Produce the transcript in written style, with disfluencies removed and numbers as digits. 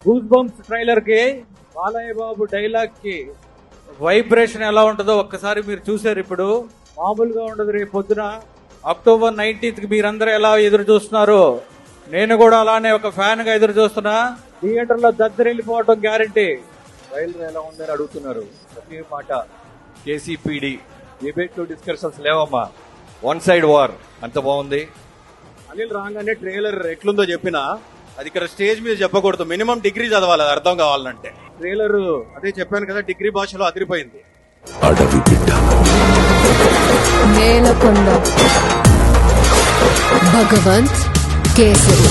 Goose bumps trailer కి Balayya Babu dialogue కి vibration ఎలా ఉంటుందో ఒక్కసారి మీరు చూసారు. ఇప్పుడు మామూలుగా ఉండదు. రేపు పొద్దున అక్టోబర్ 19th కి మీరందరూ ఎలా ఎదురు చూస్తున్నారు, నేను కూడా అలానే ఒక ఫ్యాన్ గా ఎదురు చూస్తున్నా. థియేటర్ లో దద్దరిల్లిపోవటం గ్యారంటీ. ట్రైలర్ ఎలా ఉందని అడుగుతున్నారు. ప్రతి మాట కేసీపీడి డిబేట్ డిస్కషన్స్ లేవమ్మా, వన్ సైడ్ వార్. అంత బాగుంది. అనిల్ రాగానే ట్రైలర్ ఎట్లుందో చెప్పినా అది ఇక్కడ స్టేజ్ మీద చెప్పకూడదు, మినిమం డిగ్రీ చదవాలి అది అర్థం కావాలంటే. ట్రైలర్ అదే చెప్పాను కదా, డిగ్రీ భాషలో అదిరిపోయింది. అడవి బిడ్డ, నేలకొండ, భగవంత్ కేసరి.